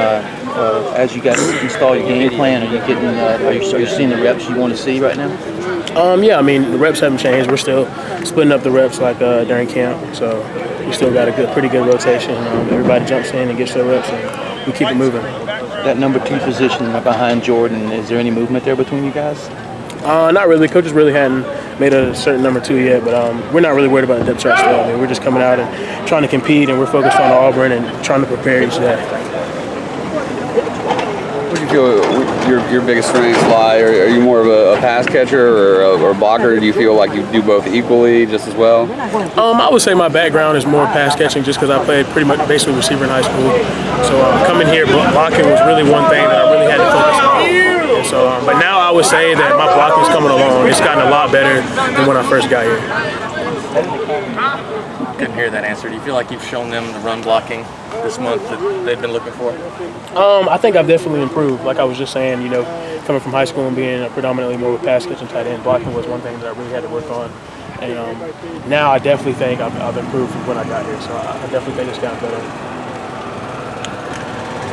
as you guys install your game plan, are you getting? Are you seeing the reps you want to see right now? Yeah, I mean, the reps haven't changed. We're still splitting up the reps like during camp, so we still got a pretty good rotation. Everybody jumps in and gets their reps, and we keep it moving. That number 2 position behind Jordan, is there any movement there between you guys? Not really. Coaches really hadn't made a certain number 2 yet, but we're not really worried about the depth chart still. I mean, we're just coming out and trying to compete, and we're focused on Auburn and trying to prepare each day. Where do you feel your biggest strengths lie? Are you more of a pass catcher or a blocker? Do you feel like you do both equally just as well? I would say my background is more pass catching just because I played pretty much basically receiver in high school. So coming here, blocking was really one thing that I really had to focus on. And so, but now I would say that my blocking's coming along. It's gotten a lot better than when I first got here. Couldn't hear that answer. Do you feel like you've shown them the run blocking this month that they've been looking for? I think I've definitely improved. Like I was just saying, you know, coming from high school and being predominantly more of a pass catching tight end, blocking was one thing that I really had to work on. And now I definitely think I've improved from when I got here. So I definitely think it's gotten better.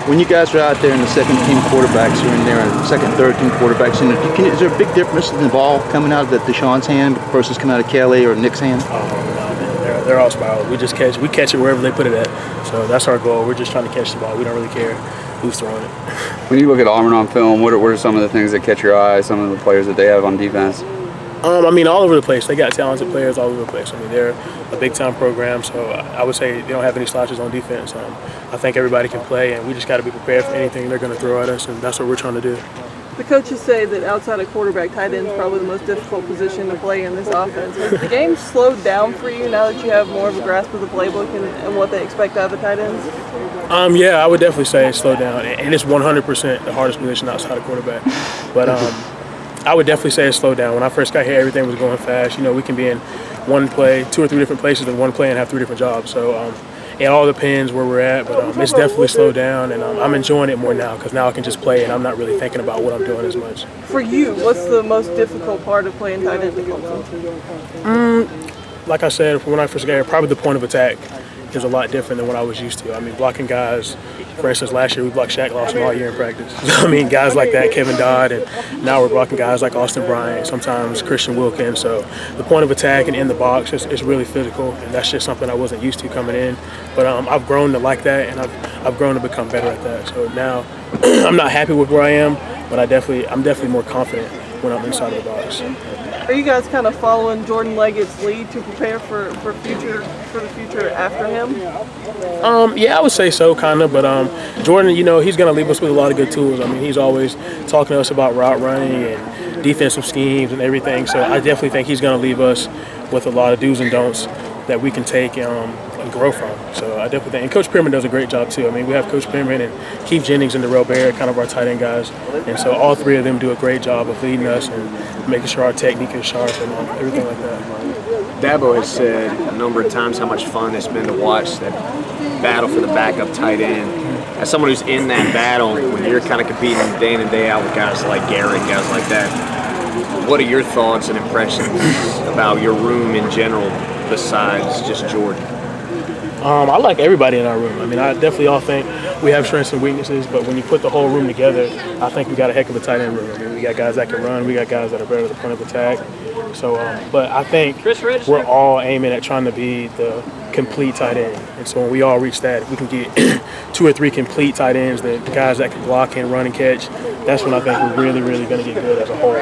When you guys are out there and the second team quarterbacks are in there and second, third team quarterbacks in there, is there a big difference in the ball coming out of Deshaun's hand versus coming out of Kelly or Nick's hand? They're all spiraled. We catch it wherever they put it at. So that's our goal. We're just trying to catch the ball. We don't really care who's throwing it. When you look at Auburn on film, what are some of the things that catch your eye, some of the players that they have on defense? I mean, all over the place. They got talented players all over the place. I mean, they're a big-time program, so I would say they don't have any slouches on defense. I think everybody can play, and we just got to be prepared for anything they're going to throw at us, and that's what we're trying to do. The coaches say that outside of quarterback, tight end is probably the most difficult position to play in this offense. Has the game slowed down for you now that you have more of a grasp of the playbook and what they expect out of the tight ends? Yeah, I would definitely say it's slowed down, and it's 100% the hardest position outside of quarterback. But I would definitely say it's slowed down. When I first got here, everything was going fast. You know, we can be in one play, 2 or 3 different places in one play and have 3 different jobs. So it all depends where we're at, but it's definitely slowed down, and I'm enjoying it more now because now I can just play and I'm not really thinking about what I'm doing as much. For you, what's the most difficult part of playing tight end at Clemson? Like I said, when I first got here, probably the point of attack is a lot different than what I was used to. I mean, blocking guys, for instance, last year we blocked Shaq Lawson all year in practice. I mean, guys like that, Kevin Dodd, and now we're blocking guys like Austin Bryant, sometimes Christian Wilkins. So the point of attack and in the box is really physical, and that's just something I wasn't used to coming in. But I've grown to like that, and I've grown to become better at that. So now I'm not happy with where I am, but I'm definitely more confident when I'm inside of the box. Are you guys kind of following Jordan Leggett's lead to prepare for the future after him? Yeah, I would say so, kind of. But Jordan, you know, he's going to leave us with a lot of good tools. I mean, he's always talking to us about route running and defensive schemes and everything. So I definitely think he's going to leave us with a lot of do's and don'ts that we can take and grow from. So I definitely think, and Coach Pierman does a great job too. I mean, we have Coach Pierman and Keith Jennings and Darrell Barrett, kind of our tight end guys, and so all 3 of them do a great job of leading us and making sure our technique is sharp and everything like that. Dabo has said a number of times how much fun it's been to watch that battle for the backup tight end. As someone who's in that battle, when you're kind of competing day in and day out with guys like Garrett, guys like that, what are your thoughts and impressions about your room in general besides just Jordan? I like everybody in our room. I mean, I definitely all think we have strengths and weaknesses, but when you put the whole room together, I think we got a heck of a tight end room. I mean, we got guys that can run, we got guys that are better at the point of attack. So, but I think we're all aiming at trying to be the complete tight end. And so when we all reach that, if we can get 2 or 3 complete tight ends, the guys that can block and run and catch, that's when I think we're really, really going to get good as a whole.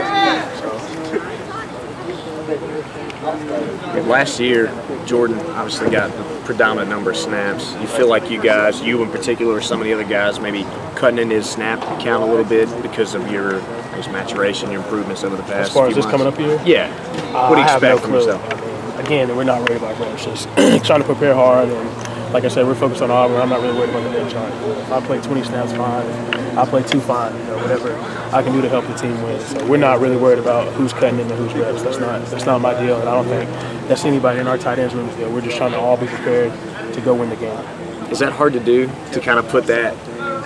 Last year, Jordan obviously got the predominant number of snaps. You feel like you guys, you in particular, or some of the other guys, maybe cutting into his snap count a little bit because of your maturation, your improvements over the past as far as few this months? coming up here? Yeah. What do you expect from yourself? I mean, again, we're not worried about reps. Just trying to prepare hard. And like I said, we're focused on Auburn. I'm not really worried about the depth chart. If I play 20 snaps, fine. If I play 2, fine. You know, whatever I can do to help the team win. So we're not really worried about who's cutting into who's reps. That's not my deal, and I don't think that's anybody in our tight ends room's deal. We're just trying to all be prepared to go win the game. Is that hard to do, to kind of put that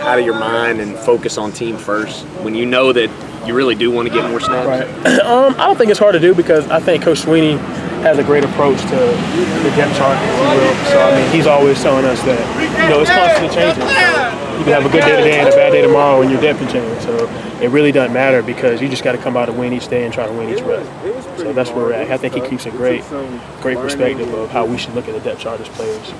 out of your mind and focus on team first when you know that you really do want to get more snaps? Right. I don't think it's hard to do because I think Coach Sweeney has a great approach to the depth chart, if you will. So, I mean, he's always telling us that, you know, it's constantly changing. So You can have a good day today and a bad day tomorrow, and your depth can change. So it really doesn't matter because you just got to come out and win each day and try to win each rep. So that's where we're at. I think he keeps a great perspective of how we should look at the depth chart as players.